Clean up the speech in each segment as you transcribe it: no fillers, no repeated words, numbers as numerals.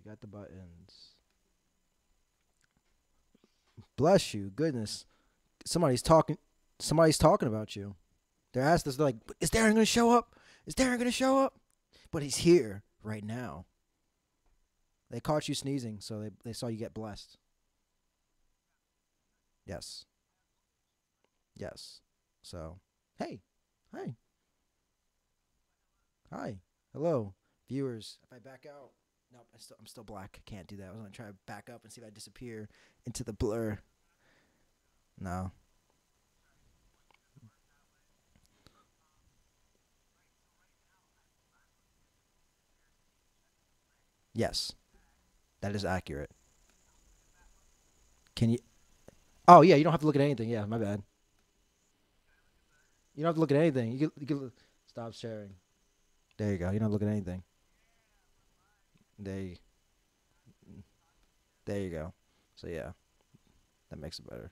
got the buttons. Bless you. Goodness. Somebody's talking. Somebody's talking about you. They're asking us. They're like, "Is Darren gonna show up? Is Darren gonna show up?" But he's here right now. They caught you sneezing, so they saw you get blessed. Yes. Yes. So, hey, hi, hi, hello, viewers. If I back out, nope, I'm still black. I can't do that. I was gonna try to back up and see if I disappear into the blur. No. Yes, that is accurate. Can you? Oh yeah, you don't have to look at anything. Yeah, my bad. You don't have to look at anything. You can stop sharing. There you go. You don't look at anything. There you, there you go. So yeah, that makes it better.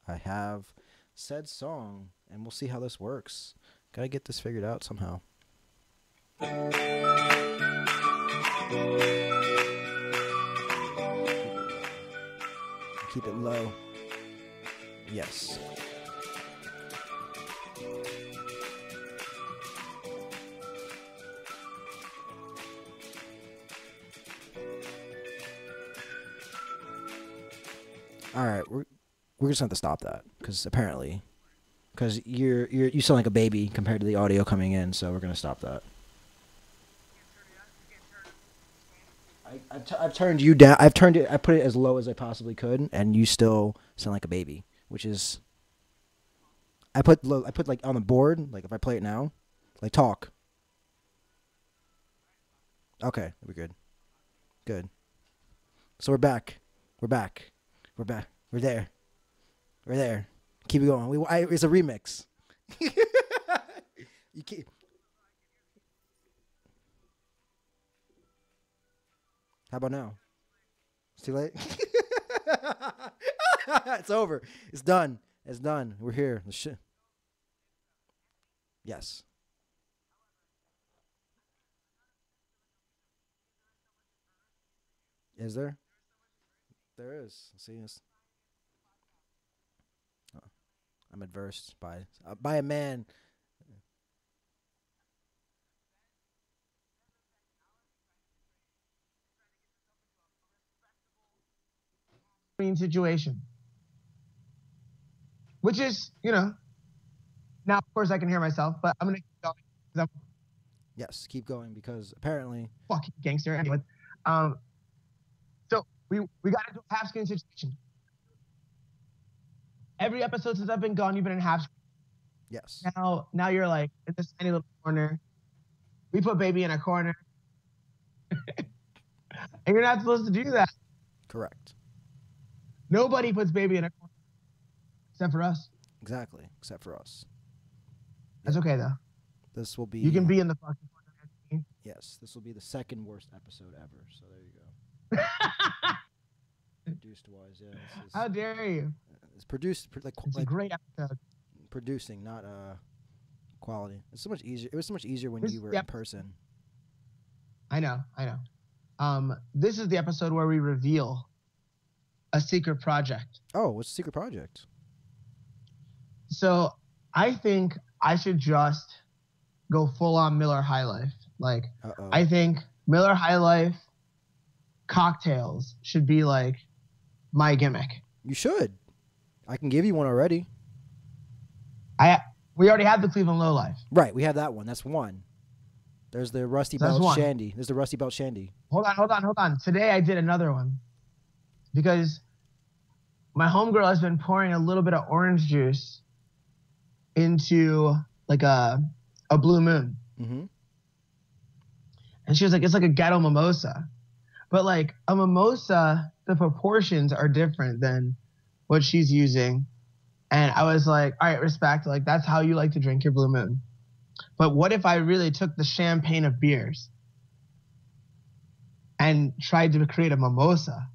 I have said song, and we'll see how this works. Gotta get this figured out somehow. Keep it low. Yes. All right, we're just gonna have to stop that because you sound like a baby compared to the audio coming in, so we're gonna stop that. I've turned you down. I've turned it. I put it as low as I possibly could, and you still sound like a baby, which is I put low. I put like on the board. Like if I play it now, like talk. Okay, we're good. Good. So we're back. We're back. We're back. We're there. We're there. Keep it going. It's a remix. You keep. How about now? It's too late. It's over. It's done. It's done. We're here. The shit. Yes. Is there? There is. See, uh, I'm adversed by a man. Situation, which is, now of course I can hear myself, but I'm gonna keep going because I'm Yes, keep going because apparently. a fucking gangster. Anyway, um, so we got into a half screen situation. Every episode since I've been gone, you've been in half screen. Yes. Now you're like in this tiny little corner. We put baby in a corner, and you're not supposed to do that. Correct. Nobody puts baby in a corner except for us. Exactly. Except for us. That's okay though. This will be. You can be in the fucking corner. Yes, this will be the second worst episode ever. So there you go. Produced wise, yeah. How dare you? It's produced It's a great episode. producing, not quality. It's so much easier. It was so much easier when you were in Yep. person. I know. This is the episode where we reveal a secret project. Oh, what's the secret project? So I think I should just go full on Miller High Life. Like, Uh-oh. I think Miller High Life cocktails should be like my gimmick. You should. I can give you one already. We already have the Cleveland Low Life. Right, we have that one. That's one. There's the Rusty So that's Belt one. Shandy. There's the Rusty Belt Shandy. Hold on. Today I did another one because my homegirl has been pouring a little bit of orange juice into like a Blue Moon. Mm-hmm. And she was like, it's like a ghetto mimosa. But like a mimosa, the proportions are different than what she's using. And I was like, all right, respect. Like, that's how you like to drink your Blue Moon. But what if I really took the champagne of beers and tried to create a mimosa?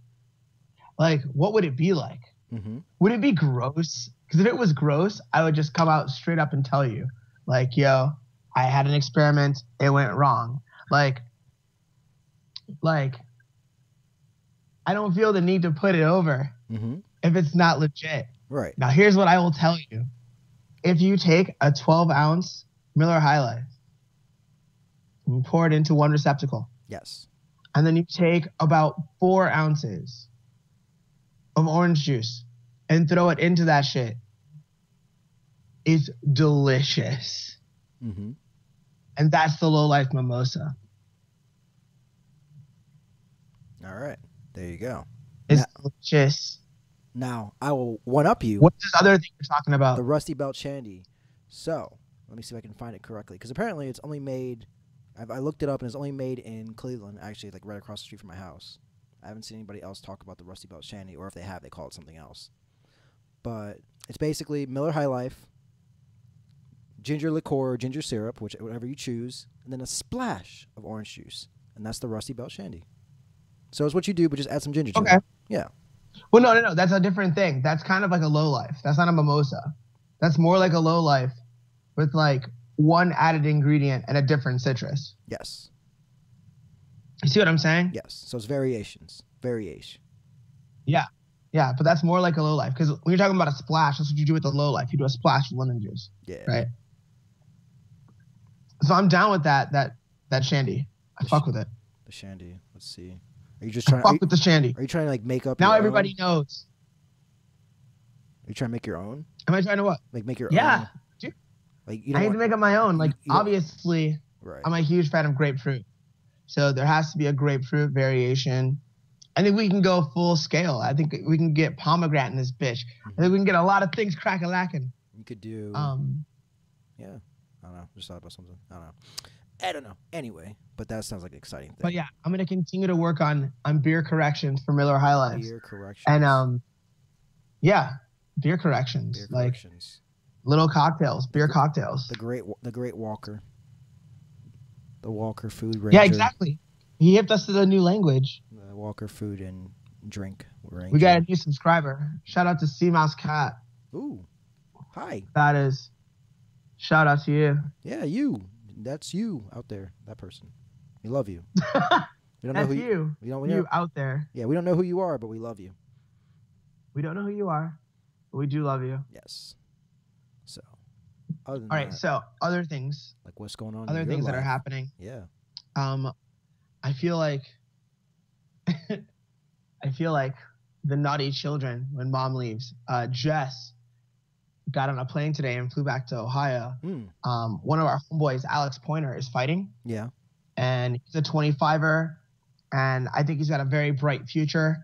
Like, what would it be like? Mm-hmm. Would it be gross? Because if it was gross, I would just come out straight up and tell you, like, yo, I had an experiment. It went wrong. Like, like, I don't feel the need to put it over if it's not legit. Right. Now, here's what I will tell you. If you take a 12-ounce Miller High Life and you pour it into one receptacle, Yes. and then you take about 4 ounces of orange juice and throw it into that shit, it's delicious. Mm-hmm. And that's the Low Life Mimosa. All right. There you go. It's delicious. Now, I will one-up you. What's this other thing you're talking about? The Rusty Belt Shandy. So, let me see if I can find it correctly. Because apparently it's only made... I looked it up, and it's only made in Cleveland, actually, like right across the street from my house. I haven't seen anybody else talk about the Rusty Belt Shandy, or if they have, they call it something else. But it's basically Miller High Life, ginger liqueur, ginger syrup, whatever you choose, and then a splash of orange juice. And that's the Rusty Belt Shandy. So it's what you do, but just add some ginger to it. Yeah. Well, no. That's a different thing. That's kind of like a Low Life. That's not a mimosa. That's more like a Low Life with like one added ingredient and a different citrus. Yes. You see what I'm saying? Yes. So it's variations. Variation. Yeah. Yeah, but that's more like a Low Life. Because when you're talking about a splash, that's what you do with the Low Life. You do a splash of lemon juice. Yeah. Right? So I'm down with that shandy. I fuck with it. The shandy. Let's see. Are you just trying? Fuck with the shandy. Are you trying to like make up? Now your everybody own? knows. Are you trying to make your own? Am I trying to what? Like make your own? Dude. Like I need to make up my own. Like obviously, right. I'm a huge fan of grapefruit, so there has to be a grapefruit variation. I think we can go full scale. I think we can get pomegranate in this bitch. I think we can get a lot of things crack-a-lacking. You could do. Yeah. I don't know. Just thought about something. I don't know. Anyway, but that sounds like an exciting thing. But yeah, I'm gonna continue to work on beer corrections for Miller High Life. Beer corrections. And yeah, beer corrections. Beer like corrections. little cocktails, beer cocktails. The great Walker. The Walker Food Ranger. Yeah, exactly. He hipped us to the new language. The Walker Food and Drink Ranger. We got a new subscriber. Shout out to Sea Mouse Cat. Ooh. Hi. That is. Shout out to you. Yeah, you. That's you out there. That person. We love you. We don't That's know who you. You out there. Yeah, we don't know who you are, but we love you. We don't know who you are, but we do love you. Yes. So, other than all right. that, So other things. like what's going on? Other in things your that are life? happening. Yeah. I feel like. I feel like the naughty children when mom leaves. Jess got on a plane today and flew back to Ohio. One of our homeboys, Alex Pointer, is fighting. Yeah. And he's a 25er, and I think he's got a very bright future.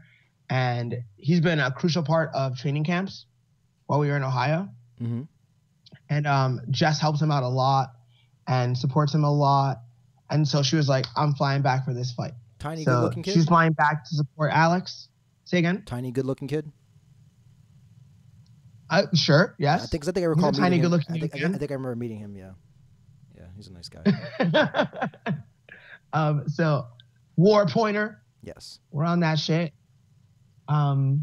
And he's been a crucial part of training camps while we were in Ohio. Mm-hmm. And Jess helps him out a lot and supports him a lot. And so she was like, I'm flying back for this fight. Tiny, good-looking kid? She's flying back to support Alex. Say again? Tiny, good-looking kid? Sure, yes. I think I recall he's a tiny, good-looking I think I remember meeting him, yeah. Yeah, he's a nice guy. So, War Pointer. Yes. We're on that shit. So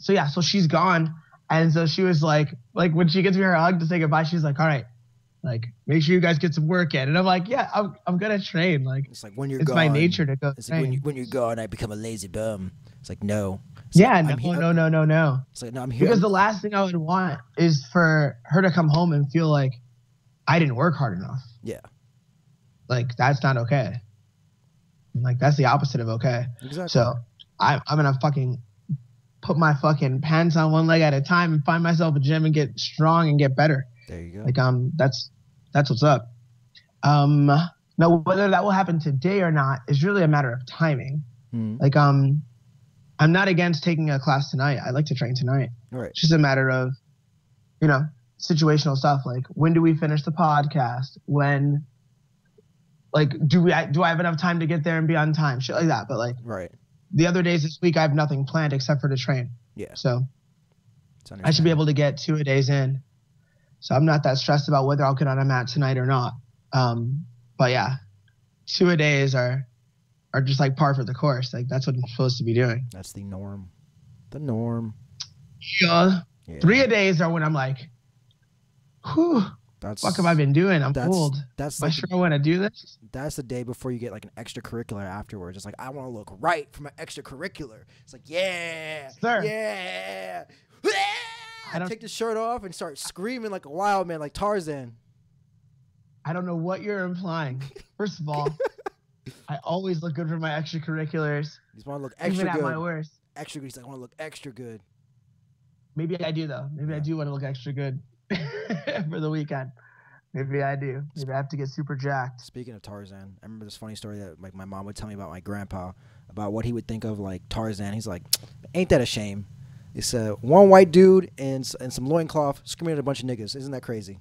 yeah, so she's gone. And so she was like when she gives me her hug to say goodbye, she's like, all right, like, make sure you guys get some work in. And I'm like, yeah, I'm gonna train. Like, it's like when you're it's gone. my nature to go it's train. like when you're gone, I become a lazy bum. It's like, no. It's yeah, like, no. It's like, no, I'm here. Because the last thing I would want is for her to come home and feel like I didn't work hard enough. Yeah. Like, that's not okay. Like, that's the opposite of okay. Exactly. So I'm gonna fucking put my fucking pants on one leg at a time and find myself a gym and get strong and get better. There you go. Like, that's what's up. Now, whether that will happen today or not is really a matter of timing. Like, I'm not against taking a class tonight. I like to train tonight. All right. It's just a matter of, situational stuff. Like, when do we finish the podcast? When, like, do I have enough time to get there and be on time? Shit like that. But, like, right. The other days this week, I have nothing planned except for to train. Yeah. So I should be able to get 2 days in. So I'm not that stressed about whether I'll get on a mat tonight or not. But yeah, 2 days are just like par for the course. Like, that's what I'm supposed to be doing. That's the norm. The norm. Yeah. Yeah. 3 days are when I'm like, whew, That's Fuck have I been doing? I'm that's old. that's Am I like sure I want to do this? that's the day before you get like an extracurricular afterwards. It's like I want to look right for my extracurricular. It's like Sir. yeah. I don't- Take the shirt off and start screaming like a wild man, like Tarzan. I don't know what you're implying. First of all, I always look good for my extracurriculars, You just want to look even extra at my good. worst. Extra good. He's like, I want to look extra good. Maybe I do though. Maybe I Yeah. do want to look extra good for the weekend. Maybe I do. Maybe I have to get super jacked. Speaking of Tarzan, I remember this funny story that like my mom would tell me about my grandpa about what he would think of like Tarzan. He's like, ain't that a shame? It's one white dude and some loincloth screaming at a bunch of niggas. Isn't that crazy?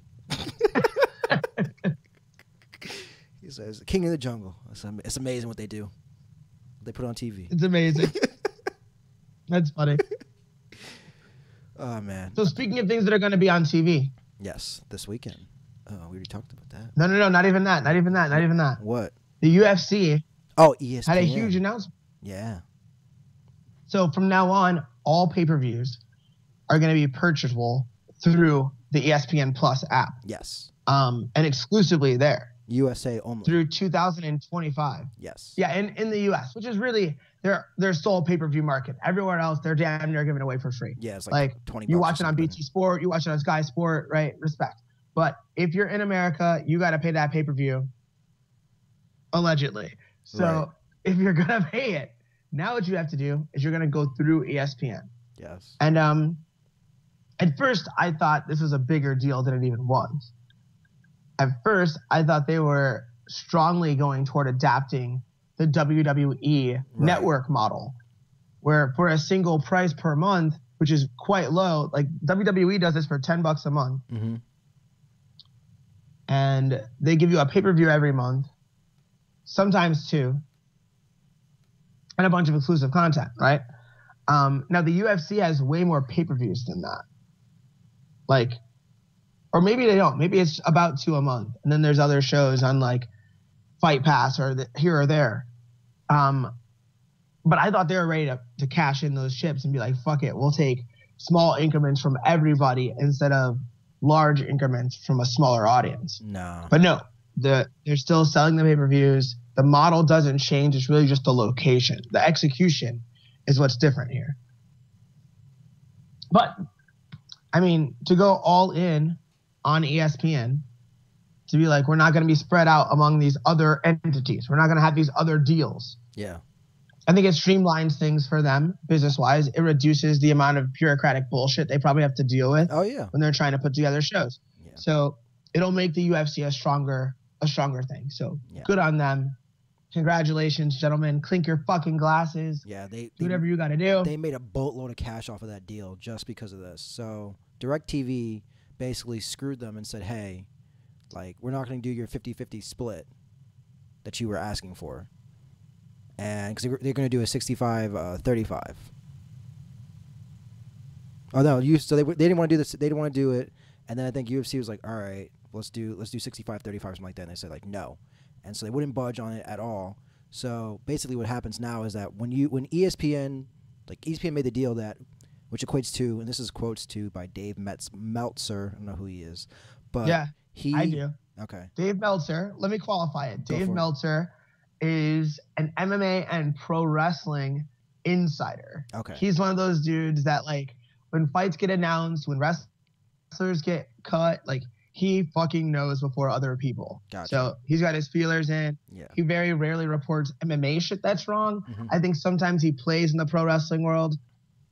He says, king of the jungle. It's amazing what they do. They put on TV. It's amazing. That's funny. Oh, man. So speaking of things that are going to be on TV. Yes, this weekend. Oh, we already talked about that. No, not even that. Not even that. Not even that. What? The UFC Oh, ESPN. had a huge announcement. Yeah. So from now on, all pay-per-views are going to be purchasable through the ESPN Plus app, Yes. and exclusively there USA only. through 2025. Yes. Yeah, in the US, which is really their sole pay-per-view market. Everywhere else, they're damn near giving it away for free. Yeah, it's Like, like 20 You bucks or watch it on something. BT Sport, you watch it on Sky Sport, right? Respect. But if you're in America, you got to pay that pay-per-view, allegedly. So Right. if you're gonna pay it, now what you have to do is you're gonna go through ESPN. Yes. And at first, I thought this was a bigger deal than it even was. At first, I thought they were strongly going toward adapting the WWE network model, where for a single price per month, which is quite low, like WWE does this for $10 a month, Mm-hmm. and they give you a pay-per-view every month, sometimes two, and a bunch of exclusive content, right? Now the UFC has way more pay-per-views than that. Like, or maybe they don't. Maybe it's about 2 a month, and then there's other shows on like Fight Pass or here or there. But I thought they were ready to cash in those chips and be like, fuck it, we'll take small increments from everybody instead of large increments from a smaller audience. No. But no, they're still selling the pay-per-views. The model doesn't change. It's really just the location. The execution is what's different here. But, I mean, to go all in on ESPN, to be like, we're not going to be spread out among these other entities. We're not going to have these other deals. Yeah. I think it streamlines things for them business-wise. It reduces the amount of bureaucratic bullshit they probably have to deal with Oh, yeah. when they're trying to put together shows. Yeah. So it'll make the UFC a stronger thing. So Yeah. good on them. Congratulations, gentlemen. Clink your fucking glasses. Yeah. Do whatever you got to do. They made a boatload of cash off of that deal just because of this. So DirecTV basically screwed them and said, hey, like, we're not going to do your 50-50 split that you were asking for. And because they're going to do a 65-35. Oh, no. So they didn't want to do this. They didn't want to do it. And then I think UFC was like, all right, let's do 65-35 or something like that. And they said, like, no. And so they wouldn't budge on it at all. So basically what happens now is that when ESPN, like ESPN made the deal that, which equates to, and this is quotes to by Dave Meltzer. I don't know who he is. But Yeah, I do. Okay. Dave Meltzer, let me qualify it. Go Dave for it. Meltzer is an MMA and pro wrestling insider. Okay. He's one of those dudes that, like, when fights get announced, when wrestlers get cut, like, he fucking knows before other people. Gotcha. So he's got his feelers in. Yeah. He very rarely reports MMA shit that's wrong. Mhm. I think sometimes he plays in the pro wrestling world.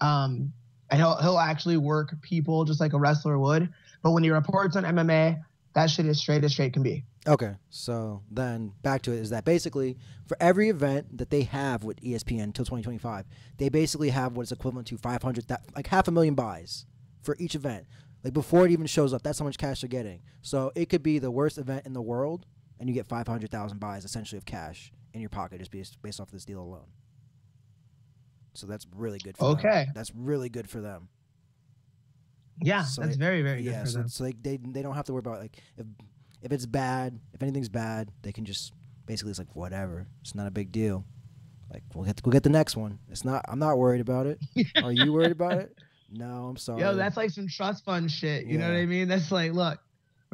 And he'll actually work people just like a wrestler would. But when he reports on MMA, that shit is straight as straight can be. Okay. So then back to it is that basically for every event that they have with ESPN until 2025, they basically have what is equivalent to 500,000 buys for each event. Like before it even shows up, that's how much cash they're getting. So it could be the worst event in the world, and you get 500,000 buys essentially of cash in your pocket just based off this deal alone. So that's really good for them. Okay. That's really good for them. Yeah, So that's they- very, very good Yeah, for so, them. so they don't have to worry about like if it's bad, if anything's bad, they can just basically it's like whatever. It's not a big deal. Like we'll get the next one. I'm not worried about it. Are you worried about it? No, I'm sorry. Yo, that's like some trust fund shit. You know what Yeah. I mean? That's like, look,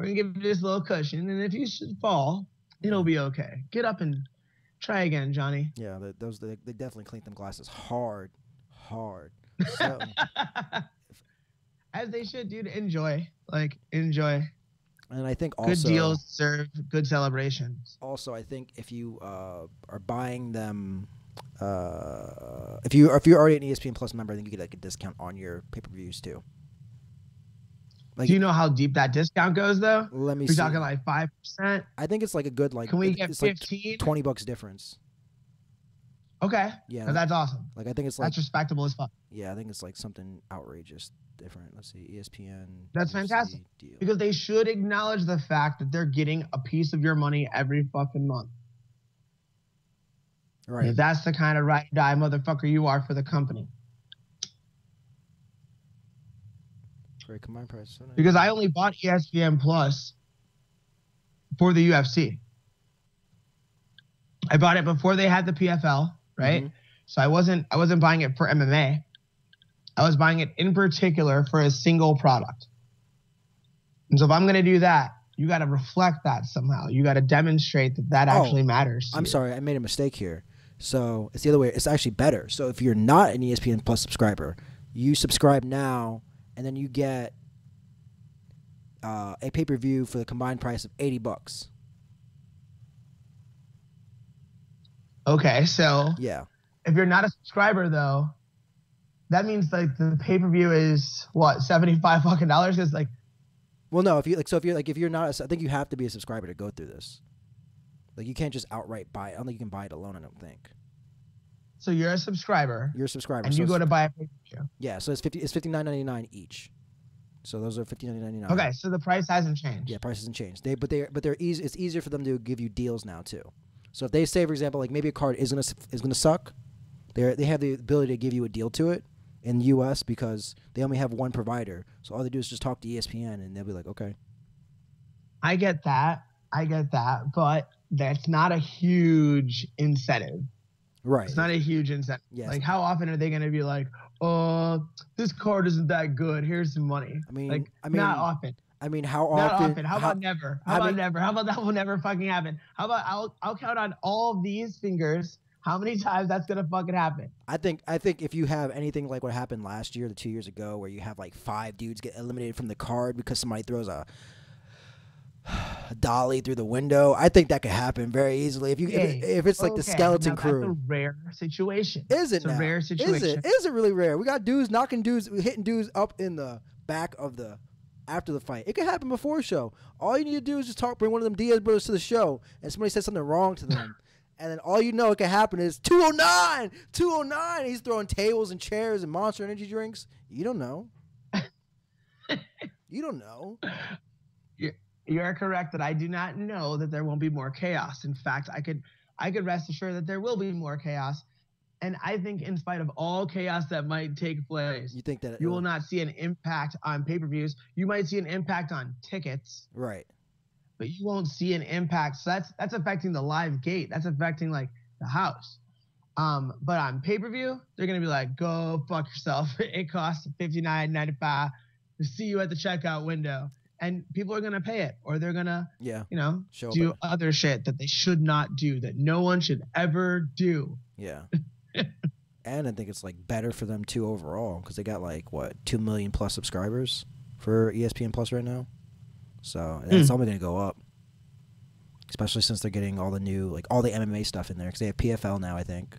We're gonna give you this little cushion, and if you should fall, it'll be okay. Get up and try again, Johnny. Yeah, they definitely cleaned them glasses hard. So, as they should, dude. Enjoy. Enjoy. And I think also good deals serve good celebrations. Also, I think if you are buying them, if you're already an ESPN Plus member, I think you get like a discount on your pay-per-views too. Like, do you know how deep that discount goes though? Let me see. We're talking like 5%. I think it's like a good like. Can we get 15? Like $20 difference. Okay. Yeah, that's awesome. Like I think it's like that's respectable as fuck. Yeah, I think it's like something outrageous different. Let's see, ESPN. That's fantastic deal. Because they should acknowledge the fact that they're getting a piece of your money every fucking month. Right. If that's the kind of ride or die motherfucker you are for the company. Great combined price. So nice. Because I only bought ESPN Plus for the UFC. I bought it before they had the PFL, right? Mm-hmm. So I wasn't buying it for MMA. I was buying it in particular for a single product. And so if I'm going to do that, you got to reflect that somehow. You got to demonstrate that actually matters. I'm sorry, I made a mistake here. So it's the other way. It's actually better. So if you're not an ESPN Plus subscriber, you subscribe now, and then you get a pay-per-view for the combined price of $80. Okay, so yeah, if you're not a subscriber though, that means like the pay-per-view is what, $75 fucking dollars? Because like, well, no, if you're not, I think you have to be a subscriber to go through this. Like you can't just outright buy it. I don't think you can buy it alone. I don't think. So you're a subscriber. You're a subscriber, and you go to buy a pay-per-view. Yeah, so it's $59.99 each. So those are $59.99. Okay, so the price hasn't changed. Yeah, price hasn't changed. They're easy. It's easier for them to give you deals now too. So if they say, for example, like maybe a card is gonna suck, they have the ability to give you a deal to it in the U.S. because they only have one provider. So all they do is just talk to ESPN, and they'll be like, okay. I get that, but that's not a huge incentive. Right. It's not a huge incentive. Yes. Like, how often are they going to be like, this card isn't that good. Here's some money. I mean, not often. I mean, how often? Not often. How about never? How about never? How about that will never fucking happen? How about I'll count on all of these fingers how many times that's going to fucking happen. I think if you have anything like what happened last year, 2 years ago, where you have like 5 dudes get eliminated from the card because somebody throws a dolly through the window, I think that could happen very easily. If it's like the skeleton crew. That's a rare situation. Is it? It's a rare situation. Is it really rare? We got dudes knocking dudes, hitting dudes up in the back of the after the fight. It could happen before a show. All you need to do is just bring one of them Diaz brothers to the show, and somebody says something wrong to them, and then all you know it could happen is 209. He's throwing tables and chairs and Monster Energy drinks. You don't know. You don't know. You're correct that I do not know that there won't be more chaos. In fact, I could rest assured that there will be more chaos. And I think in spite of all chaos that might take place, you think that you will not see an impact on pay-per-views. You might see an impact on tickets. Right. But you won't see an impact. So that's affecting the live gate. That's affecting like the house. But on pay-per-view, they're going to be like, go fuck yourself. It costs $59.95 to see you at the checkout window. And people are going to pay it, or they're going to, do other shit that they should not do, that no one should ever do. Yeah. And I think it's like better for them too overall, because they got like 2 million plus subscribers for ESPN Plus right now. So it's only going to go up, especially since they're getting all the new, all the MMA stuff in there, because they have PFL now, I think.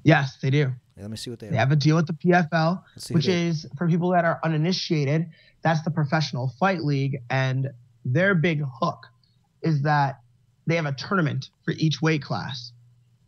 Yes, they do. Yeah, let me see what they have a deal with the PFL, which is, for people that are uninitiated, that's the Professional Fight League, and their big hook is that they have a tournament for each weight class,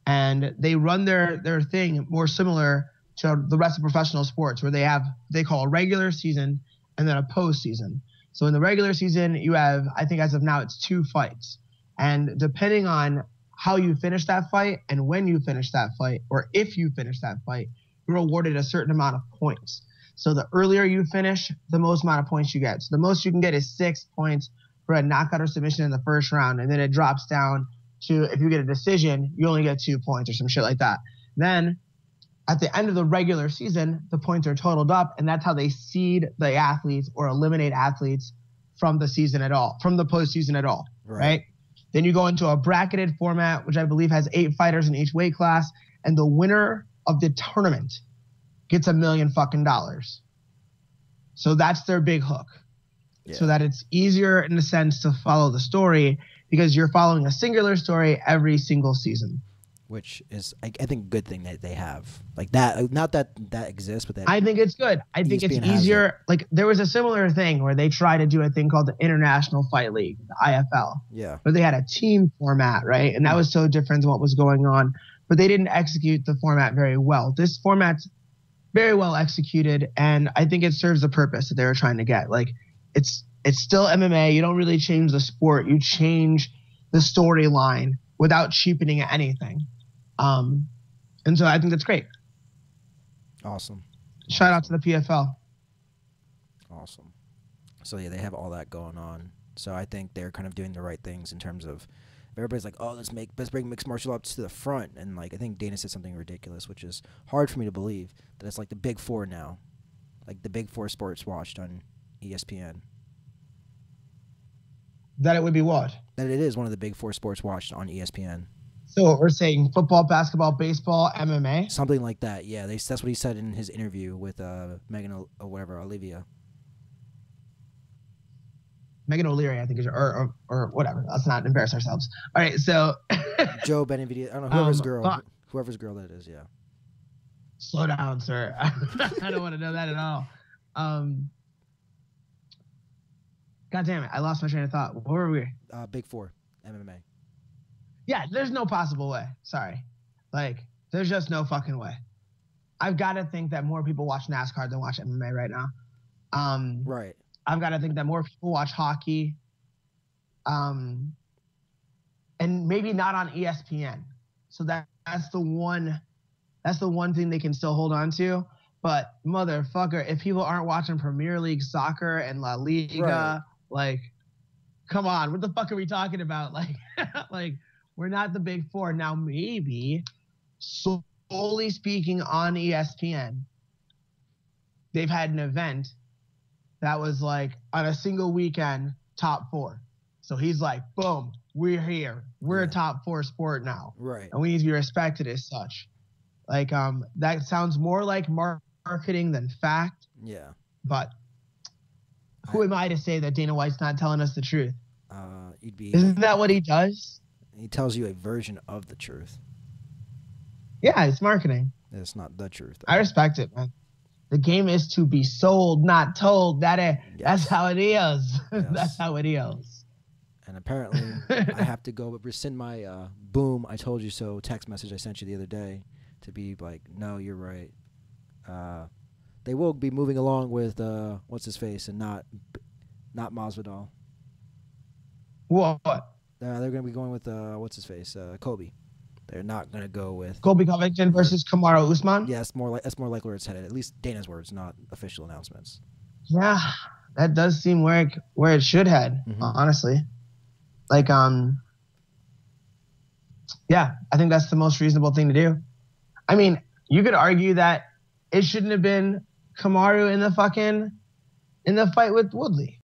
and they run their thing more similar to the rest of professional sports, where they call a regular season and then a postseason. So in the regular season, you have, I think as of now, it's 2 fights, and depending on how you finish that fight and when you finish that fight, or if you finish that fight, you're awarded a certain amount of points. So the earlier you finish, the most amount of points you get. So the most you can get is 6 points for a knockout or submission in the first round, and then it drops down to, if you get a decision, you only get 2 points or some shit like that. Then at the end of the regular season, the points are totaled up, and that's how they seed the athletes or eliminate athletes from the season at all, from the postseason at all, right? Then you go into a bracketed format, which I believe has 8 fighters in each weight class, and the winner of the tournament gets $1 million fucking dollars. So that's their big hook. Yeah. So that it's easier in a sense to follow the story because you're following a singular story every single season. Which is, I think, a good thing that they have. Like that, not that that exists, but that I think it's good. I think it's easier. Like there was a similar thing where they tried to do a thing called the International Fight League, the IFL. Yeah. But they had a team format, right? And that was so different than what was going on. But they didn't execute the format very well. This format's very well executed, and I think it serves the purpose that they were trying to get. Like it's still MMA. You don't really change the sport. You change the storyline without cheapening anything. And so I think that's great. Awesome. Shout out to the PFL. Awesome. So yeah, they have all that going on. So I think they're kind of doing the right things in terms of everybody's like, oh, let's bring mixed martial arts to the front. And like, I think Dana said something ridiculous, which is hard for me to believe that it's like the big 4 now, like the big 4 sports watched on ESPN. That it would be what? That it is one of the big 4 sports watched on ESPN. So we're saying football, basketball, baseball, MMA? Something like that, yeah. That's what he said in his interview with Megan Olivia. Megan O'Leary, I think, or whatever. Let's not embarrass ourselves. All right, so Joe Benavidez. I don't know, whoever's girl that is, yeah. Slow down, sir. I don't want to know that at all. God damn it, I lost my train of thought. Where were we? Big 4, MMA. Yeah, there's no possible way. Sorry. Like, there's just no fucking way. I've got to think that more people watch NASCAR than watch MMA right now. Right. I've got to think that more people watch hockey. And maybe not on ESPN. So that's the one thing they can still hold on to. But motherfucker, if people aren't watching Premier League soccer and La Liga, right. Like, come on, what the fuck are we talking about? Like, like we're not the big 4. Now maybe solely speaking on ESPN, they've had an event that was like on a single weekend, top 4. So he's like, boom, we're here. We're a top 4 sport now. Right. And we need to be respected as such. Like, that sounds more like marketing than fact. Yeah. But who am I to say that Dana White's not telling us the truth? Isn't that what he does? He tells you a version of the truth. Yeah, it's marketing. It's not the truth. I respect it, man. The game is to be sold, not told. That's how it is. Yes. That's how it is. And apparently, I have to go rescind my boom, I told you so text message I sent you the other day to be like, no, you're right. They will be moving along with what's his face and not Masvidal. What? They're going to be going with what's his face, Kobe. They're not going to go with Colby Covington versus Kamaru Usman. Yeah, that's more like where it's headed. At least Dana's words, not official announcements. Yeah, that does seem where it should head. Honestly, like yeah, I think that's the most reasonable thing to do. I mean, you could argue that it shouldn't have been Kamaru in the fight with Woodley.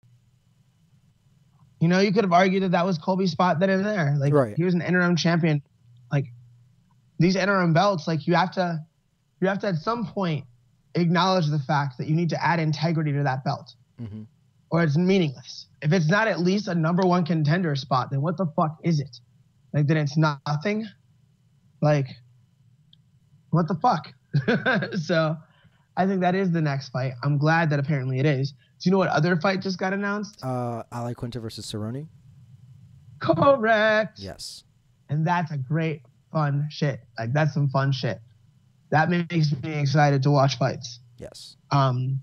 You know, you could have argued that was Colby's spot that in there. Like, right. He was an interim champion. Like, these interim belts, like, you have to at some point acknowledge the fact that you need to add integrity to that belt, or it's meaningless. If it's not at least a number 1 contender spot, then what the fuck is it? Like, then it's nothing. Like, what the fuck? So, I think that is the next fight. I'm glad that apparently it is. Do you know what other fight just got announced? Ali Quinta versus Cerrone. Correct. Yes. And that's a great, fun shit. Like, that's some fun shit. That makes me excited to watch fights. Yes. Who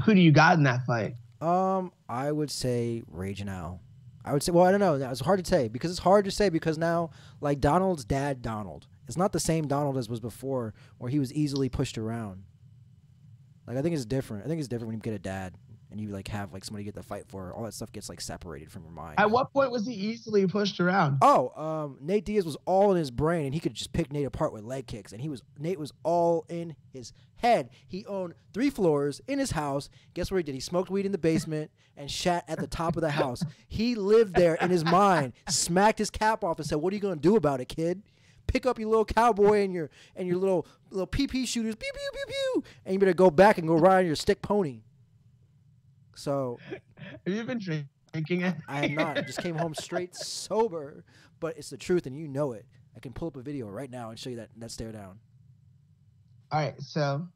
do you got in that fight? I would say Raging Al. I would say, well, I don't know. It's hard to say because now, like, Donald's dad, Donald. It's not the same Donald as was before, where he was easily pushed around. Like, I think it's different. I think it's different when you get a dad and you like have like somebody you get to fight for, all that stuff gets like separated from your mind. At what point was he easily pushed around? Oh, Nate Diaz was all in his brain, and he could just pick Nate apart with leg kicks. And Nate was all in his head. He owned 3 floors in his house. Guess what he did? He smoked weed in the basement and shat at the top of the house. He lived there in his mind, smacked his cap off, and said, "What are you gonna do about it, kid? Pick up your little cowboy and your little PP shooters, pew pew pew pew, and you better go back and go ride on your stick pony." So, have you been drinking it? I have not. I just came home straight sober, but it's the truth, and you know it. I can pull up a video right now and show you that stare down. All right, so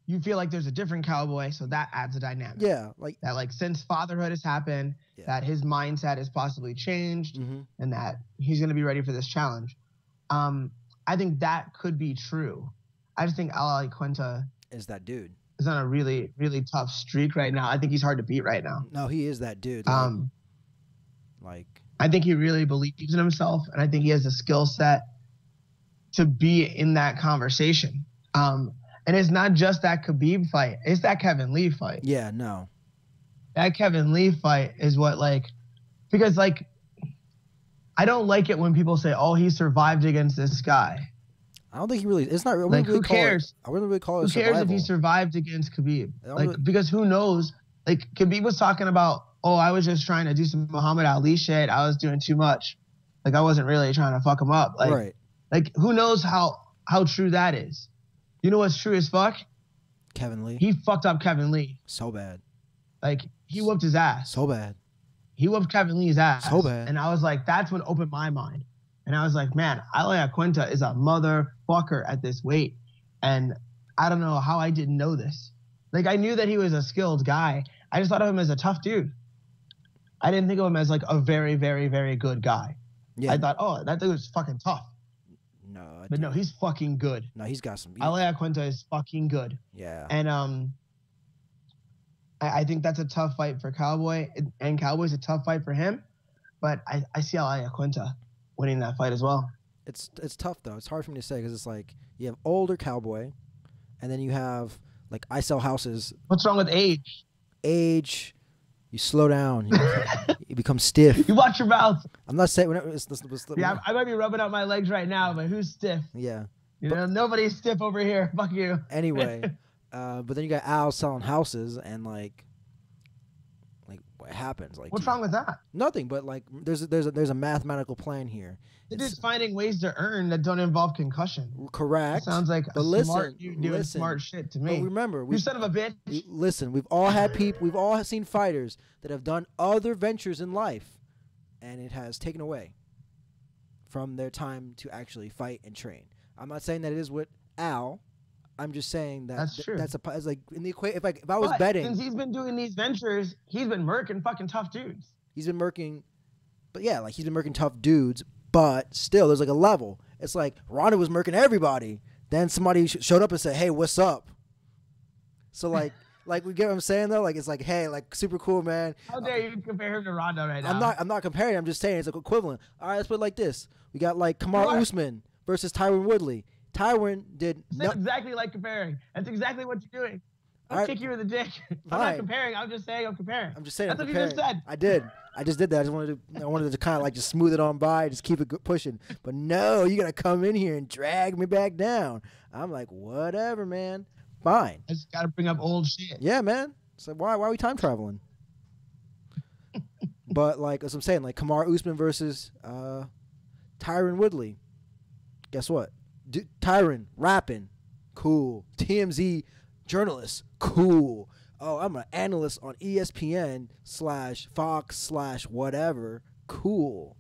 you feel like there's a different cowboy, so that adds a dynamic. Yeah, like that. Like since fatherhood has happened, that his mindset has possibly changed, and that he's going to be ready for this challenge. I think that could be true. I just think Al Iaquinta is that dude. Is on a really, really tough streak right now. I think he's hard to beat right now. No, he is that dude. Like I think he really believes in himself, and I think he has a skill set to be in that conversation. And it's not just that Khabib fight; it's that Kevin Lee fight. Yeah, no. That Kevin Lee fight is what because I don't like it when people say, "Oh, he survived against this guy." I don't think he really. It's not really. Like, who cares? I wouldn't really call it. Who cares if he survived against Khabib? Because who knows? Like Khabib was talking about, "Oh, I was just trying to do some Muhammad Ali shit. I was doing too much. Like I wasn't really trying to fuck him up." Like, right. Like who knows how true that is? You know what's true as fuck? Kevin Lee. He fucked up Kevin Lee. So bad. Like he whooped his ass. So bad. He whooped Kevin Lee's ass. So bad. And I was like, that's what opened my mind. And I was like, man, Al Iaquinta is a motherfucker at this weight. And I don't know how I didn't know this. Like, I knew that he was a skilled guy. I just thought of him as a tough dude. I didn't think of him as, like, a very, very, very good guy. Yeah. I thought, oh, that dude was fucking tough. No. But no, he's fucking good. No, he's got some. Al Iaquinta is fucking good. Yeah. And I think that's a tough fight for Cowboy. And Cowboy's a tough fight for him. But I see Al Iaquinta winning that fight as well. It's tough though. It's hard for me to say because it's like you have older Cowboy, and then you have like I Sell Houses. What's wrong with age? Age, you slow down. You become stiff. You watch your mouth. I'm not saying. Yeah, I might be rubbing out my legs right now, but who's stiff? Yeah. You know, nobody's stiff over here. Fuck you. Anyway, but then you got Al selling houses and like what happens? Like what's wrong with that? Nothing, but like there's a mathematical plan here. They're just finding ways to earn that don't involve concussion. Correct. That sounds like smart dude doing smart shit to me. But remember, you son of a bitch. Listen, we've all had people, we've all seen fighters that have done other ventures in life, and it has taken away from their time to actually fight and train. I'm not saying that it is with Al. I'm just saying that that's true. That's like in the equation. If I was betting, since he's been doing these ventures, he's been murking fucking tough dudes. He's been murking, but yeah, like he's been murking tough dudes. But still, there's like a level. It's like Ronda was murking everybody. Then somebody showed up and said, "Hey, what's up?" So like we get what I'm saying though. Like it's like, hey, like super cool, man. How dare you compare him to Ronda right now? I'm not comparing. I'm just saying it's like equivalent. All right, let's put it like this. We got like Kamaru Usman versus Tyron Woodley. Tyron did. That's exactly like comparing. That's exactly what you're doing. I'll kick you in the dick. I'm not comparing. I'm just saying I'm comparing. I'm just saying. That's what you just said. I did. I just did that. I wanted to kind of like just smooth it on by, just keep it pushing. But no, you gotta come in here and drag me back down. I'm like, whatever, man. Fine. I just gotta bring up old shit. Yeah, man. So why are we time traveling? But like as I'm saying, like Kamaru Usman versus Tyron Woodley. Guess what? Tyron rapping, cool. TMZ journalist, cool. Oh, I'm an analyst on ESPN/Fox/whatever, cool.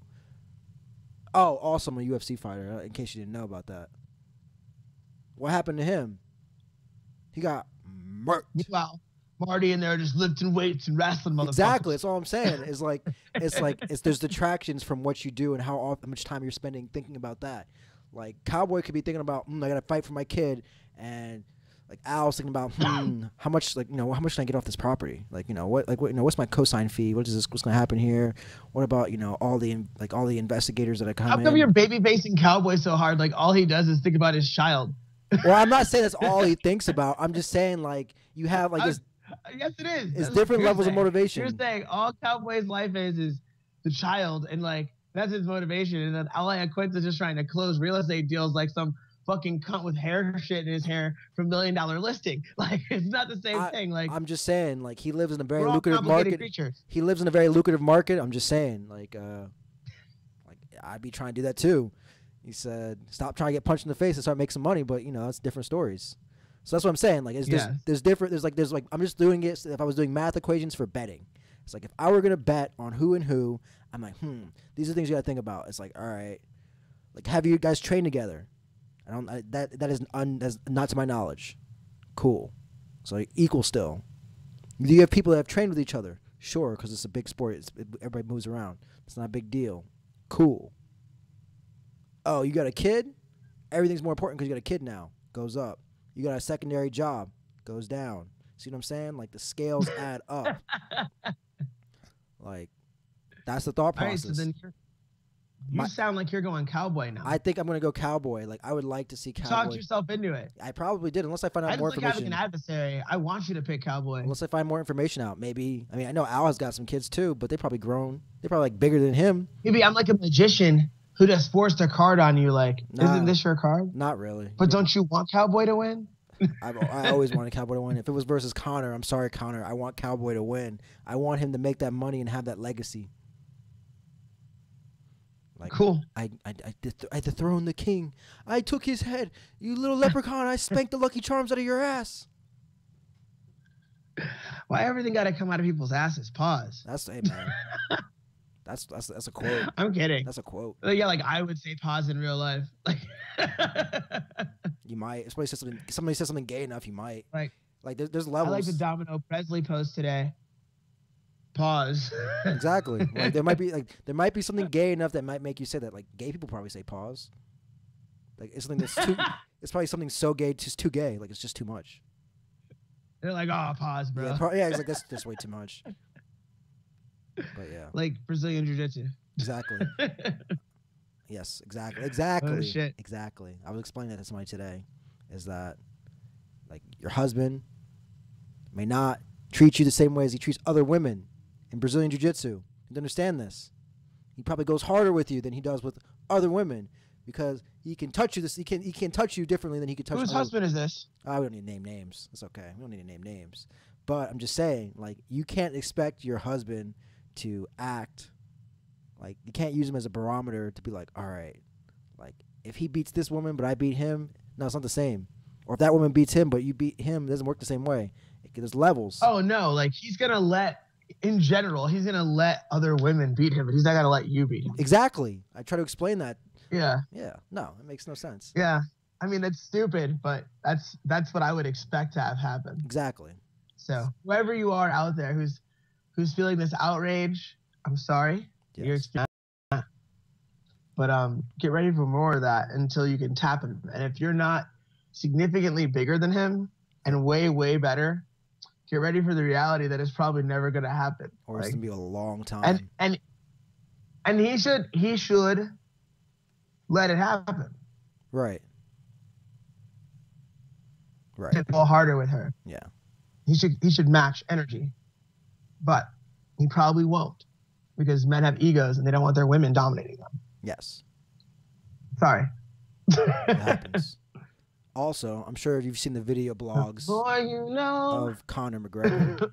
Oh, also I'm a UFC fighter. In case you didn't know about that. What happened to him? He got murked. Wow. Marty in there just lifting weights and wrestling motherfuckers. Exactly. That's all I'm saying. It's like there's detractions from what you do and how much time you're spending thinking about that. Like Cowboy could be thinking about, I gotta fight for my kid, and like Al's thinking about, how much how much can I get off this property? Like what's my cosign fee? What's gonna happen here? What about all the investigators that I come in? How come you're baby facing Cowboy so hard? Like all he does is think about his child. Well, I'm not saying that's all he thinks about. I'm just saying like you have like this. Yes, it is. It's That's what different you're levels of saying. motivation. You're saying all Cowboy's life is the child, and like that's his motivation. And then Elia Quince is just trying to close real estate deals like some fucking cunt with hair shit in his hair from $1 Million Listing. Like it's not the same thing. Like I'm just saying, like he lives in a very we're all lucrative complicated market. creatures. He lives in a very lucrative market. I'm just saying, like I'd be trying to do that too. He said, "Stop trying to get punched in the face and start making some money." But you know, that's different stories. So that's what I'm saying. Like, there's different. There's like I'm just doing it. If I was doing math equations for betting, it's like if I were gonna bet on who and who, I'm like, these are things you gotta think about. It's like, all right, like have you guys trained together? That's not to my knowledge. Cool. So like, equal still. Do you have people that have trained with each other? Sure, because it's a big sport. Everybody moves around. It's not a big deal. Cool. Oh, you got a kid? Everything's more important because you got a kid now. Goes up. You got a secondary job. Goes down. See what I'm saying? Like the scales add up. Like that's the thought process. All right, so then you sound like you're going Cowboy now. I think I'm gonna go Cowboy. Like I would like to see Cowboy. Talk yourself into it. I probably did, unless I find out more information. Having an adversary. I want you to pick Cowboy. Unless I find more information out, maybe. I mean, I know Al has got some kids too, but they probably grown. They're probably like bigger than him. Maybe I'm like a magician who just forced a card on you. Like, isn't this your card? Not really. But don't you want Cowboy to win? I always wanted Cowboy to win. If it was versus Conor, I'm sorry, Conor. I want Cowboy to win. I want him to make that money and have that legacy. Like, cool. I dethroned the king. I took his head. You little leprechaun. I spanked the Lucky Charms out of your ass. Why everything got to come out of people's asses? Pause. That's hey man. That's a quote. I'm kidding. That's a quote. Yeah, like I would say pause in real life. Like you might. If somebody says something gay enough, you might. Like there's levels. I like the Domino Presley post today. Pause. Exactly. Like there might be something gay enough that might make you say that. Like gay people probably say pause. Like it's something that's too. It's probably something so gay, just too gay. Like it's just too much. They're like, oh, pause, bro. Yeah, it's like that's just way too much. But yeah. Like Brazilian Jiu-Jitsu. Exactly. Yes, exactly. Oh, shit. Exactly. I was explaining that to somebody today. Is that like your husband may not treat you the same way as he treats other women in Brazilian Jiu-Jitsu. You understand this? He probably goes harder with you than he does with other women because he can touch you. He can touch you differently than he can touch. Whose husband is this? We don't need to name names. It's okay. We don't need to name names. But I'm just saying, like, you can't expect your husband to act like you can't use him as a barometer to be like, all right, like if he beats this woman but I beat him, no, it's not the same. Or if that woman beats him but you beat him, it doesn't work the same way. There's levels. Oh no, like he's gonna let other women beat him, but he's not gonna let you beat him. Exactly. I try to explain that. Yeah. Yeah. No, it makes no sense. Yeah. I mean, it's stupid, but that's what I would expect to have happen. Exactly. So whoever you are out there who's feeling this outrage, I'm sorry. Yes. You're experiencing that. But get ready for more of that until you can tap him. And if you're not significantly bigger than him and way, way better, get ready for the reality that it's probably never gonna happen. Or it's gonna be a long time. And he should let it happen. Right. And go harder with her. Yeah. He should match energy. But he probably won't because men have egos and they don't want their women dominating them. Yes. Sorry. It happens. Also, I'm sure you've seen the video blogs of Conor McGregor.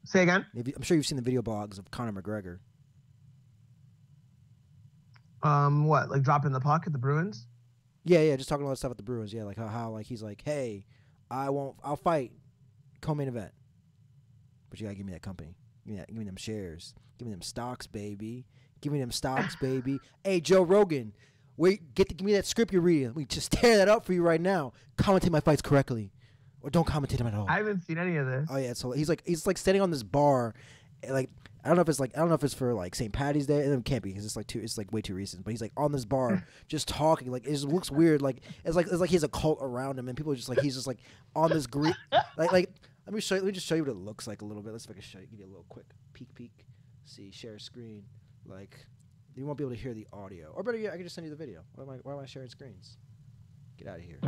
Say again? I'm sure you've seen the video blogs of Conor McGregor. What? Like dropping the puck at the Bruins? Yeah, just talking all that stuff at the Bruins. Yeah, like how like he's like, hey, I'll fight co-main event, but you gotta give me that company, give me them shares, give me them stocks, baby, give me them stocks, baby. Hey, Joe Rogan, give me that script you're reading. We just tear that up for you right now. Commentate my fights correctly, or don't commentate them at all. I haven't seen any of this. Oh yeah, so he's like standing on this bar, like I don't know if it's for like St. Patty's Day. It can't be because it's like way too recent. But he's like on this bar just talking. Like it just looks weird. Like it's like he has a cult around him and people are just like he's just like on this green. like let me just show you what it looks like a little bit. Let's see if I can show you. Give you a little quick peek. See, share screen. Like you won't be able to hear the audio. Or better yet, I can just send you the video. Why am I sharing screens? Get out of here.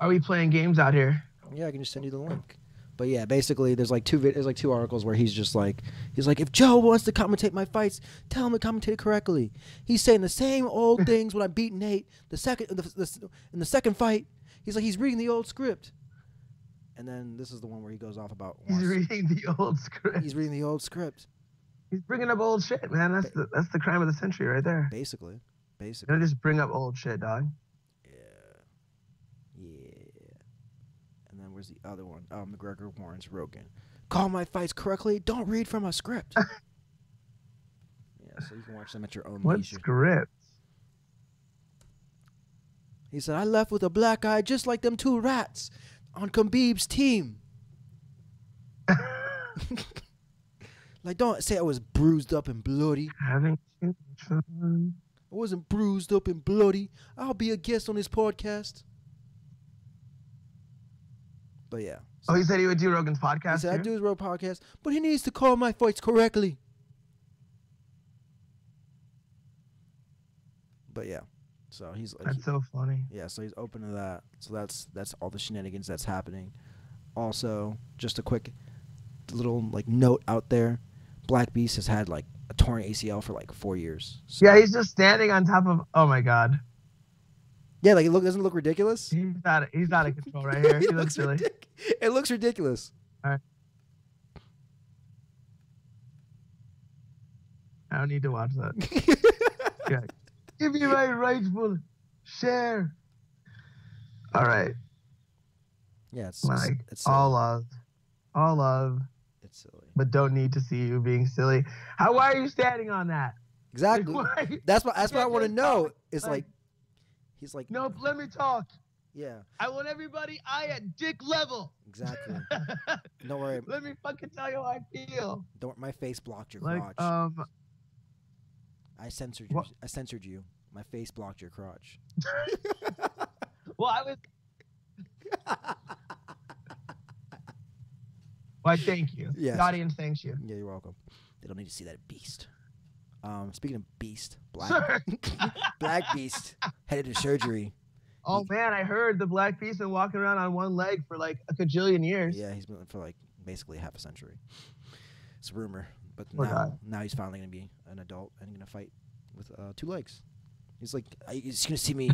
Are we playing games out here? Yeah, I can just send you the link. But yeah, basically, there's like two articles where he's like, if Joe wants to commentate my fights, tell him to commentate it correctly. He's saying the same old things when I beat Nate. In the second fight, he's reading the old script. And then this is the one where he goes off about. He's reading the old script. He's reading the old script. He's bringing up old shit, man. That's the crime of the century right there. Basically. Don't just bring up old shit, dog. And then where's the other one? Oh, McGregor warns Rogan. Call my fights correctly. Don't read from a script. Yeah, so you can watch them at your own What leisure. script? He said, I left with a black eye just like them two rats on Khabib's team. Like, don't say I was bruised up and bloody. Having too much fun. I wasn't bruised up and bloody. I'll be a guest on his podcast. But yeah. Oh, he said he would do Rogan's podcast. He said, I'd do his Rogan podcast, but he needs to call my fights correctly. But yeah. So he's like, That's so funny. yeah, so he's open to that. So that's all the shenanigans that's happening. Also, just a quick little like note out there. Black Beast has had like a torn ACL for like 4 years. So, Yeah, he's just standing on top of. Oh my god. yeah, like doesn't it look ridiculous? He's out of control right here. He looks silly. It looks ridiculous. All right. I don't need to watch that. Yeah. Give me my rightful share. All right. Yeah, it's Like it's silly. all love, It's silly. but don't need to see you being silly. Why are you standing on that? Exactly. Why- That's what I want to know. Is Like- like, he's like, Nope, let me talk. yeah, I want everybody eye at dick level. exactly. Don't worry. Let me fucking tell you how I feel. My face blocked your Like, crotch. I censored you. what- I censored you. My face blocked your crotch. well, I was. Why, thank you. Yes. The audience thanks you. Yeah, you're welcome. They don't need to see that beast. Speaking of beast, Sir. Black Beast headed to surgery. Oh man, I heard the Black Beast been walking around on one leg for like a cajillion years. Yeah, he's been for like basically half a century. It's a rumor, but Poor guy. now he's finally gonna be an adult and gonna fight with 2 legs. He's like, he's gonna see me.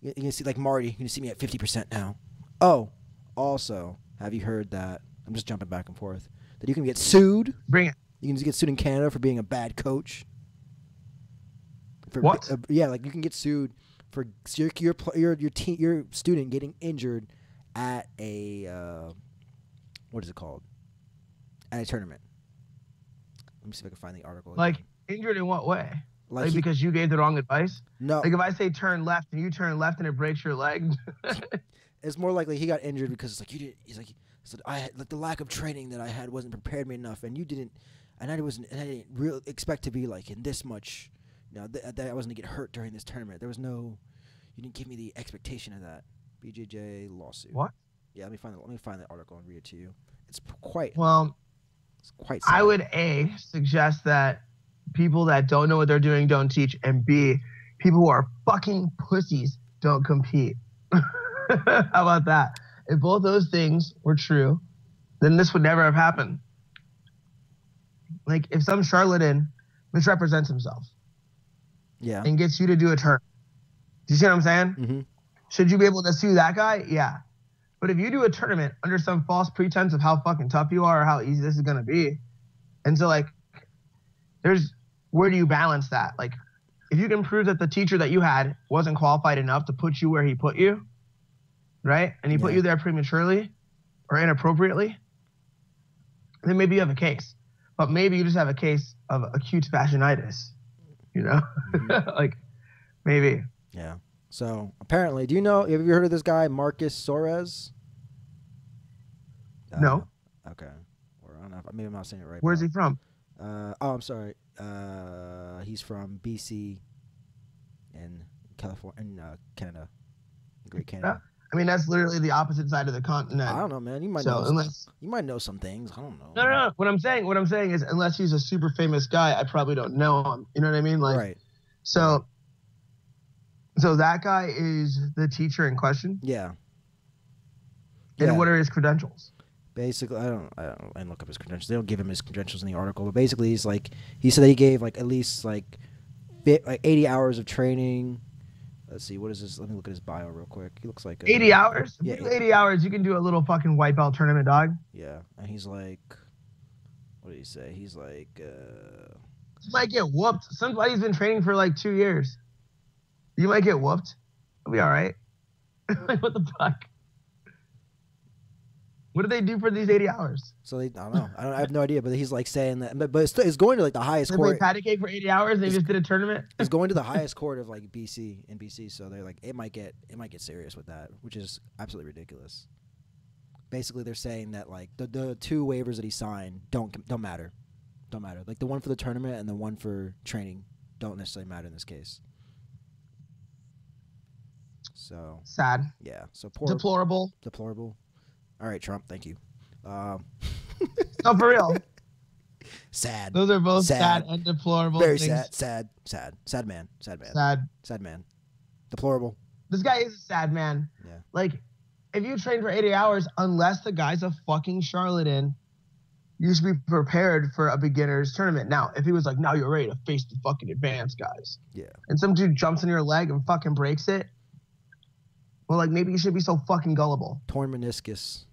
You're gonna see like Marty. You're gonna see me at 50% now. Oh, also, have you heard that? I'm just jumping back and forth. That you can get sued. Bring it. You can get sued in Canada for being a bad coach. For What? Yeah, like you can get sued for your student getting injured at a what is it called? At a tournament. Let me see if I can find the article. Like again. injured in what way? Like Like because you gave the wrong advice? no, Like if I say turn left and you turn left and it breaks your leg. it's more likely he got injured because it's like you didn't. He's like, said I had, like the lack of training that I had wasn't prepared me enough, and you didn't, and I didn't really expect to be like in this much. You know, that I wasn't to get hurt during this tournament. There was no, you didn't give me the expectation of that. BJJ lawsuit. What? Yeah, let me find the article and read it to you. It's quite. Well, It's quite. Sad. I would suggest that people that don't know what they're doing don't teach, and B, people who are fucking pussies don't compete. How about that? If both those things were true, then this would never have happened. Like if some charlatan misrepresents himself Yeah. and gets you to do a turn, do you see what I'm saying? Mm-hmm. Should you be able to sue that guy? Yeah. But if you do a tournament under some false pretense of how fucking tough you are or how easy this is going to be, and so like, where do you balance that? Like, if you can prove that the teacher that you had wasn't qualified enough to put you where he put you, right? And he put Yeah. you there prematurely or inappropriately, then maybe you have a case. But maybe you just have a case of acute fasciitis, you know? Like, maybe. Yeah. So apparently, have you heard of this guy Marcus Soares? No. Okay. Or I don't know. Maybe I'm not saying it right. Where's but- he from? I'm sorry. He's from BC in California, in Canada, Great Canada. I mean, that's literally the opposite side of the continent. I don't know, man. You might So know. unless You might know some things. I don't know. no. What I'm saying is, unless he's a super famous guy, I probably don't know him. You know what I mean? Like, Right. So that guy is the teacher in question. Yeah. And Yeah. what are his credentials? Basically, I didn't look up his credentials. They don't give him his credentials in the article, but basically, he said that he gave like at least like 80 hours of training. Let's see, what is this? Let me look at his bio real quick. He looks like 80 hours. Yeah, If you do 80 hours, you can do a little fucking white belt tournament, dog. yeah, and he's like, what did he say? He's like, You might get whooped. Somebody's been training for like 2 years. You might get whooped. It'll be all right. Like, what the fuck? What do they do for these 80 hours? so I don't know. I have no idea, but he's like saying that, but it's going to like the highest They court. play patty cake for 80 hours and they just did a tournament? It's going to the highest court of like BC, so they're like it might get serious with that, which is absolutely ridiculous. Basically, they're saying that like the 2 waivers that he signed don't matter. Like the one for the tournament and the one for training don't necessarily matter in this case. So Sad. yeah, so poor Deplorable. All right, Trump, thank you. No, for real. Sad. Those are both Sad. sad and deplorable Very things. sad man. Sad. Deplorable. This guy is a sad man. Yeah. Like, if you train for 80 hours, unless the guy's a fucking charlatan, you should be prepared for a beginner's tournament. Now, if he was like, now you're ready to face the fucking advanced guys. Yeah. And some dude jumps in your leg and fucking breaks it. Well, like, maybe you should be so fucking gullible. Torn meniscus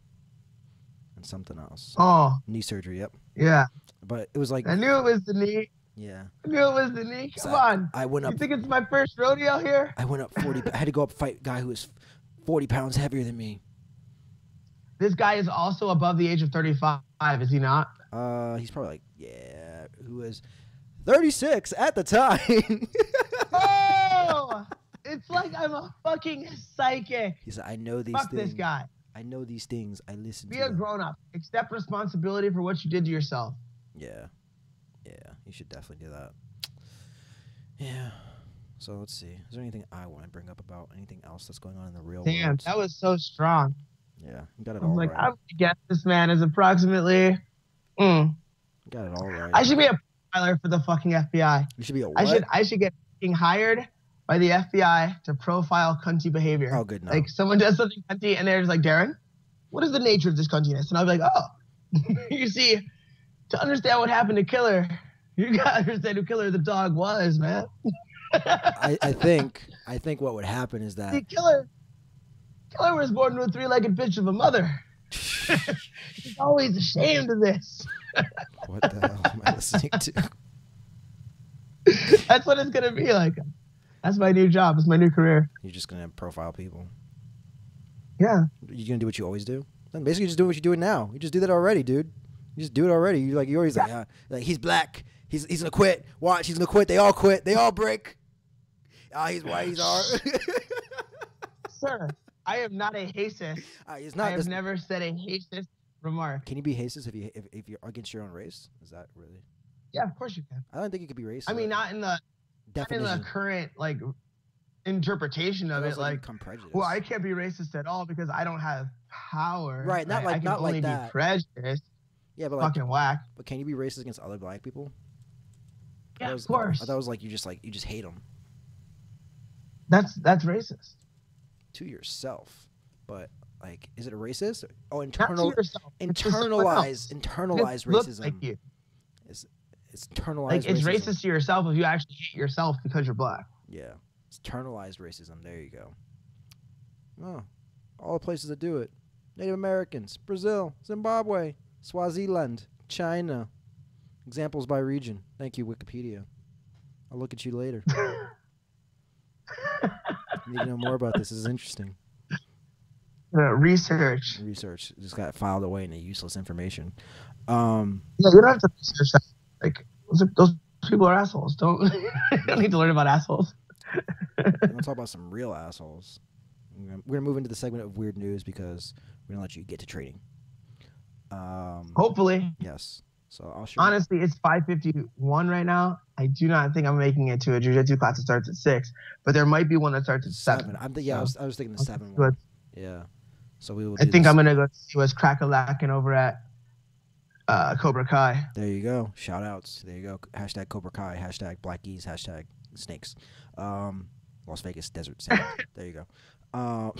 and something else. Oh, Knee surgery, yep. yeah. But it was like, I knew it was the knee. yeah. I knew it was the knee. Come So on. I went up. You think it's my first rodeo here? I went up 40. I had to go up fight a guy who was 40 pounds heavier than me. This guy is also above the age of 35, is he not? He's probably like, who is 36 at the time. Oh! It's like I'm a fucking psychic. He said, I know these Fuck things. this guy. I know these things. I listen Be to a them. grown up. Accept responsibility for what you did to yourself. Yeah. Yeah, you should definitely do that. Yeah. So let's see. Is there anything I want to bring up about anything else that's going on in the real Damn, world? that was so strong. Yeah, you got it I all was like, right. I'm gonna guess this man is approximately. You got it all right. I should be a profiler for the fucking FBI. You should be a what? I should get fucking hired by the FBI to profile cunty behavior. Oh, good. No. Like someone does something cunty and they're just like, Darren, what is the nature of this cuntiness? And I'll be like, oh, you see, to understand what happened to Killer, you gotta understand who Killer the dog was, man. I think what would happen is that See, Killer was born to a 3-legged bitch of a mother. He's always ashamed of this. what the hell am I listening to? That's what it's gonna be like. That's my new job. It's my new career. You're just gonna profile people. Yeah. You're gonna do what you always do. Then basically just do what you're doing now. You just do that already, dude. You just do it already. You always like he's black. He's gonna quit. Watch, he's gonna quit. They all quit. They all break. He's white. He's all. Sir, I am not a racist. He's I not. have never said a racist remark. Can you be racist if you're against your own race? Is that really? Yeah, of course you can. I don't think you could be racist. I mean, not in the definition. current like interpretation of That's it. Like, become prejudice. well, I can't be racist at all because I don't have power. Right, not like- I can not like only that. be prejudiced. yeah, but like, Fucking whack. but can you be racist against other black people? Yeah, I of course. thought it was like you just hate them That's racist. to yourself. But like, is it a racist? Oh, Not to yourself. It's to someone else. internalized It looks racism. like you. It's internalized. Like it's racism. racist to yourself if you actually hate yourself because you're black. Yeah, it's internalized racism. There you go. Oh, all the places that do it: Native Americans, Brazil, Zimbabwe, Swaziland, China. Examples by region. Thank you, Wikipedia. I'll look at you later. Need to know more about this. This is interesting. Research. Research just got filed away into useless information. Yeah, you don't have to research that. Like those people are assholes. Don't you don't need to learn about assholes. I'm gonna talk about some real assholes. We're gonna move into the segment of weird news because we're gonna let you get to trading. Hopefully. Yes. So I'll show. Honestly, it's 5:51 right now. I do not think I'm making it to a jiu-jitsu class that starts at 6, but there might be one that starts at 7. I was thinking the 7 Good. one. Yeah. So we will. I think I'm gonna go see what's crack-a-lacking over at Cobra Kai. There you go. Shout outs. There you go. Hashtag Cobra Kai. Hashtag Black Ease. Hashtag Snakes. Las Vegas Desert Sand. There you go.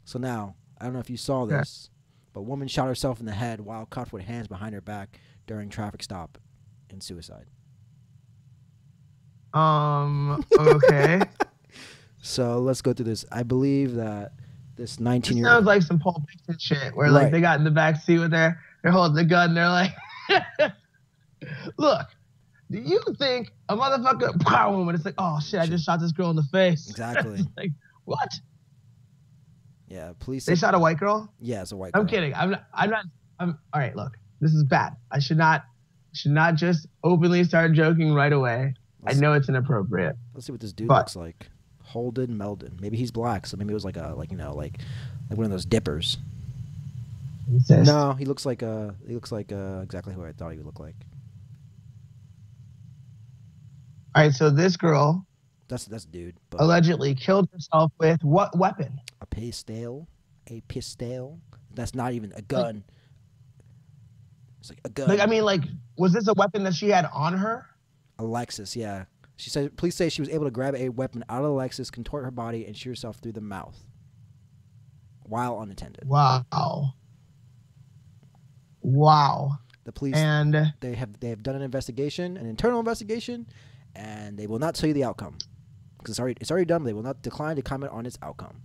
So now I don't know if you saw this, but A woman shot herself in the head while cuffed with hands behind her back during traffic stop in suicide. Okay. So let's go through this. I believe that this It 19-year-old. sounds like some Pulp Fiction shit where like Right. they got in the back seat with they're holding the gun. They're like, look, do you think a motherfucker power woman? It's like, oh shit, I just shot this girl in the face. Exactly. Like, what? Yeah, police. They shot a white girl? Yeah, it's a white I'm girl. kidding. I'm all right, look. This is bad. I should not just openly start joking right away. I know it's inappropriate. Let's see what this dude But- looks like. Holden Meldon. Maybe he's black, so maybe it was like one of those dippers. Insist. No, he looks like exactly who I thought he would look like. All right, so this girl That's dude. But allegedly killed herself with what weapon? a pistol. That's not even a gun. It's like a gun. Like, I mean, like, was this a weapon that she had on her? A Lexus, yeah. She said, police say she was able to grab a weapon out of the Lexus, contort her body, and shoot herself through the mouth while unattended. Wow. The police And they have done an investigation, an internal investigation, and they will not tell you the outcome because it's already done. But they will not decline to comment on its outcome.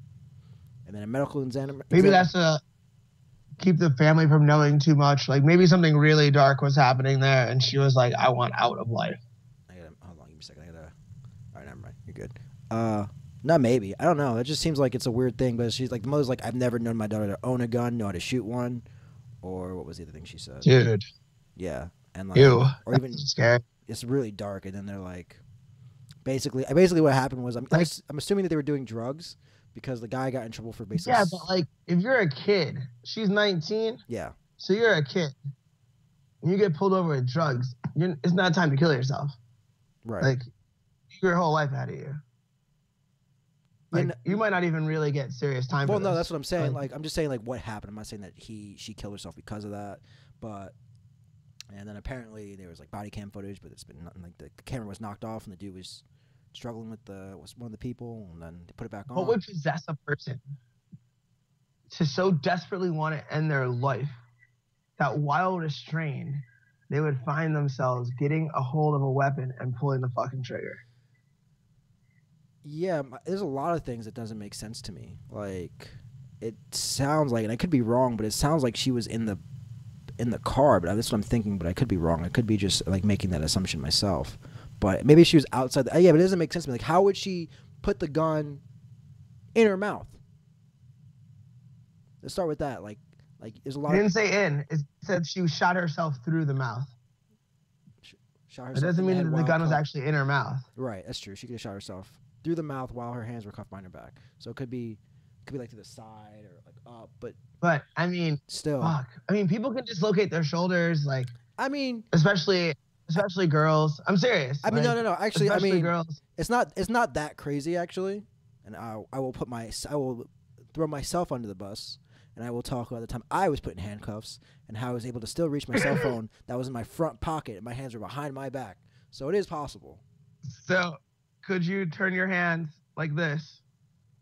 And then a medical examiner. maybe that's to keep the family from knowing too much. Like maybe something really dark was happening there, and she was like, "I want out of life." Hold on, give me a second. All right, never mind. You're good. Not maybe. I don't know. It just seems like it's a weird thing. But she's like, the mother's like, I've never known my daughter to own a gun, know how to shoot one, or what was the other thing she said? Dude, Yeah, and like, ew. or even That's scary. it's really dark. And then they're like, basically what happened was I'm assuming that they were doing drugs because the guy got in trouble for basically. Yeah, but like, if you're a kid, she's 19, Yeah. so you're a kid, and you get pulled over with drugs. It's not time to kill yourself. Right. Like, your whole life ahead of you. Like, no- you might not even really get serious time. Well, for no, this. that's what I'm saying. Like- Like, I'm just saying, like, what happened. I'm not saying that she killed herself because of that, but and then apparently there was like body cam footage, but it's been nothing. Like the camera was knocked off, and the dude was struggling with was one of the people, and then they put it back on. What would possess a person to so desperately want to end their life that while restrained, they would find themselves getting a hold of a weapon and pulling the fucking trigger? Yeah, there's a lot of things that doesn't make sense to me. Like, it sounds like, and I could be wrong, but it sounds like she was in the car. But that's what I'm thinking. But I could be wrong. I could be just like making that assumption myself. But maybe she was outside. Yeah, but it doesn't make sense to me. Like, how would she put the gun in her mouth? Let's start with that. Like there's a lot. It didn't say in. It said she shot herself through the mouth. Shot It herself doesn't in mean head that the while gun was cuffed. actually in her mouth. Right, that's true. She could have shot herself through the mouth while her hands were cuffed behind her back. So it could be like to the side or like up, but But I mean, still. fuck. I mean, people can dislocate their shoulders, like I mean, especially girls. I'm serious. no. Actually, I especially mean, girls. it's not that crazy actually. And I will throw myself under the bus, and I will talk about the time I was put in handcuffs and how I was able to still reach my cell phone that was in my front pocket and my hands were behind my back. So it is possible. So, could you turn your hands like this?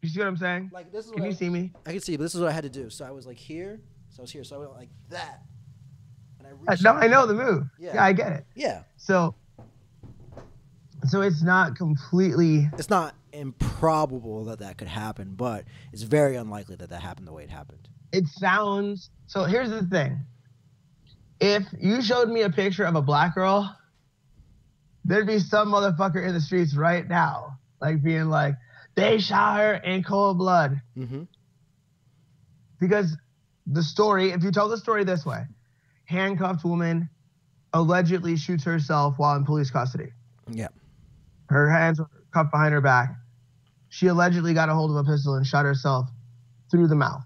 You see what I'm saying? Like this is Can you see me? I can see, but this is what I had to do. So I was like here. So I was here. So I went like that. And I reached No, out. I know the move. Yeah. Yeah, I get it. Yeah. So it's not completely. It's not improbable that could happen, but it's very unlikely that happened the way it happened. It sounds. So here's the thing. If you showed me a picture of a black girl, there'd be some motherfucker in the streets right now, like being like, they shot her in cold blood. Mm-hmm. Because the story, if you tell the story this way, handcuffed woman allegedly shoots herself while in police custody. Yeah. Her hands were cuffed behind her back. She allegedly got a hold of a pistol and shot herself through the mouth.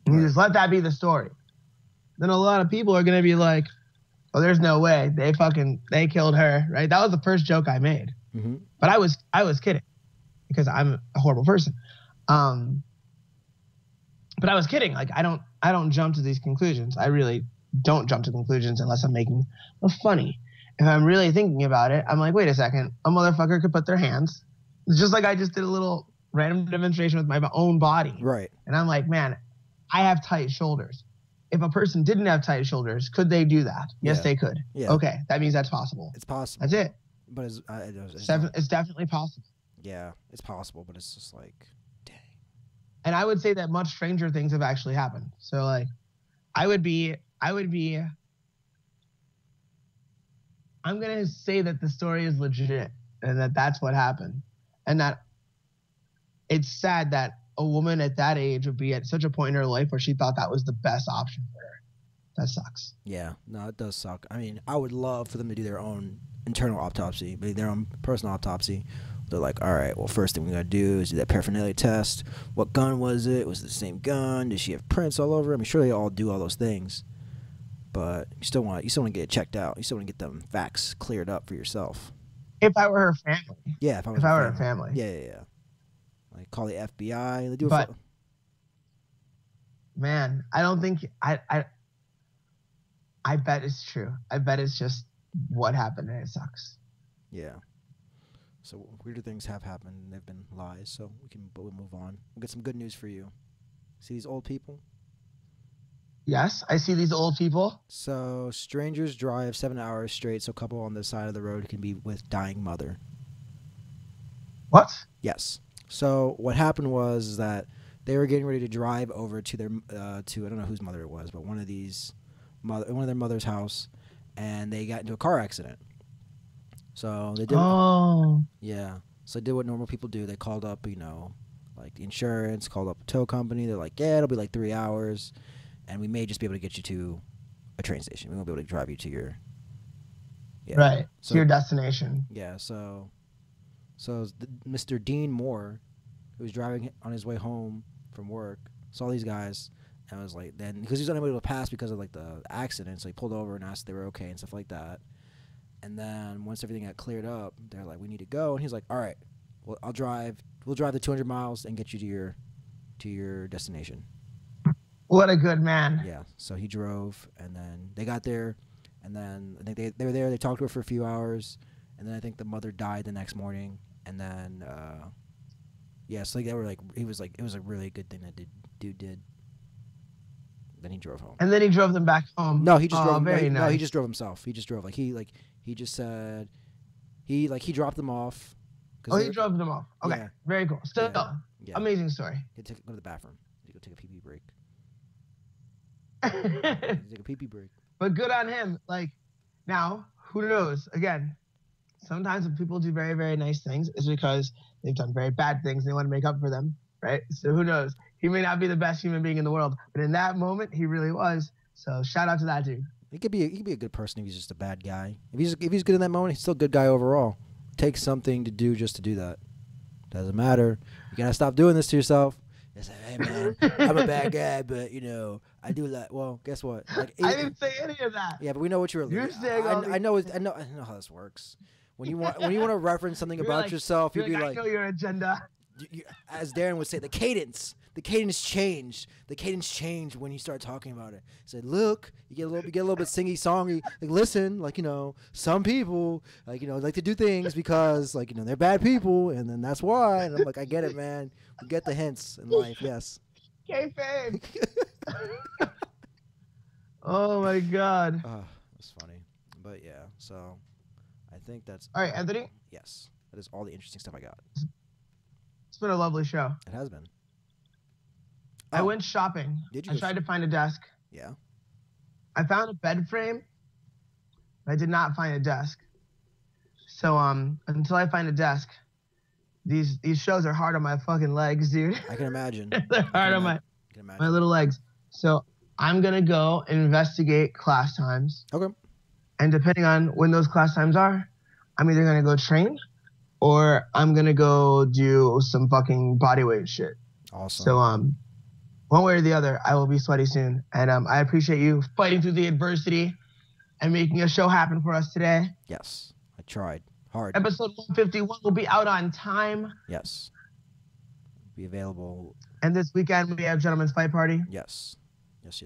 And you just let that be the story. Then a lot of people are going to be like, oh, there's no way. They killed her, right? That was the first joke I made. Mm-hmm. But I was kidding because I'm a horrible person. But I was kidding. Like, I don't jump to these conclusions. I really don't jump to conclusions unless I'm making a funny. If I'm really thinking about it, I'm like, wait a second. A motherfucker could put their hands, just like I just did a little random demonstration with my own body. Right. And I'm like, man, I have tight shoulders. If a person didn't have tight shoulders, could they do that? Yes, Yeah. they could. Yeah. Okay, that means that's possible. It's possible. That's it. But It's definitely possible. yeah, it's possible, but it's just like, dang. And I would say that much stranger things have actually happened. So like, I'm gonna say that the story is legit and that that's what happened, and that it's sad that a woman at that age would be at such a point in her life where she thought that was the best option for her. That sucks. Yeah, no, it does suck. I mean, I would love for them to do their own internal autopsy, their own personal autopsy. They're like, all right, well, first thing we gotta do is do that paraphernalia test. What gun was it? Was it the same gun? Did she have prints all over? I mean, sure they all do all those things, but you still want to get it checked out. You still want to get them facts cleared up for yourself. If I were her family. Yeah, if I were her family. Yeah. Like call the FBI. They do it. Man, I don't think I bet it's true. I bet it's just what happened and it sucks. Yeah. So weirder things have happened and they've been lies. So we'll move on. We'll get some good news for you. See these old people? Yes, I see these old people. So strangers drive 7 hours straight so a couple on the side of the road can be with dying mother. What? Yes. So what happened was that they were getting ready to drive over to their to I don't know whose mother it was, but one of their mother's house, and they got into a car accident. So they did. Oh. Yeah. So they did what normal people do. They called up, like the insurance, called up a tow company. They're like, yeah, it'll be like 3 hours, and we may just be able to get you to a train station. We won't be able to drive you to your to your destination. Yeah. So Mr. Dean Moore, who was driving on his way home from work, saw these guys and was like, then because he was unable to pass because of like the accident, so he pulled over and asked if they were okay and stuff like that. And then once everything got cleared up, they're like, we need to go. And he's like, all right, well, We'll drive the 200 miles and get you to your destination. What a good man. Yeah. So he drove, and then they got there, and then I think they were there. They talked to her for a few hours, and then I think the mother died the next morning. And then, so like they were like, it was a really good thing that dude did. Then he drove home. And then he drove them back home. No, he just drove. Nice. No, he just drove himself. He just drove. He just said he dropped them off. He drove them off. Okay, yeah. Very cool. Still, amazing story. He had to go to the bathroom. He had to go take a pee break. Take a pee break. But good on him. Like, now, who knows? Again, sometimes when people do very, very nice things, it's because they've done very bad things and they want to make up for them, right? So who knows? He may not be the best human being in the world, but in that moment, he really was. So shout out to that dude. He could be a good person if he's just a bad guy. If he's good in that moment, he's still a good guy overall. It takes something to do just to do that. Doesn't matter. You gotta stop doing this to yourself. It's like, hey man, I'm a bad guy, but I do that. Well, guess what? Like, I didn't say any of that. Yeah, but we know what you're. You're saying. I know how this works. When you want to reference something about yourself, you'd be like, I know your agenda. As Darren would say, the cadence changed. The cadence changed when you start talking about it. He said, look, you get a little bit singy songy. Like, listen, some people like to do things because they're bad people, and then that's why. And I'm like, I get it, man. We get the hints in life. Yes. Kayfabe. Oh my God. That's funny, but yeah. So, I think that's all right, Anthony. Yes, that is all the interesting stuff I got. It's been a lovely show. It has been. I went shopping. Did you? I tried to find a desk. Yeah. I found a bed frame, but I did not find a desk. So until I find a desk, these shows are hard on my fucking legs, dude. I can imagine. They're hard on my little legs. So I'm gonna go investigate class times. Okay. And depending on when those class times are, I'm either gonna go train or I'm gonna go do some fucking bodyweight shit. Awesome. So one way or the other, I will be sweaty soon. And I appreciate you fighting through the adversity and making a show happen for us today. Yes, I tried hard. Episode 151 will be out on time. Yes. Be available. And this weekend we have Gentleman's Fight Party. Yes. Yes.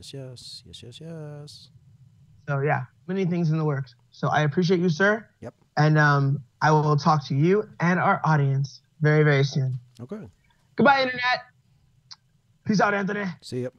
So yeah, many things in the works. So I appreciate you, sir. Yep. And I will talk to you and our audience very, very soon. Okay. Goodbye, internet. Peace out, Anthony. See ya.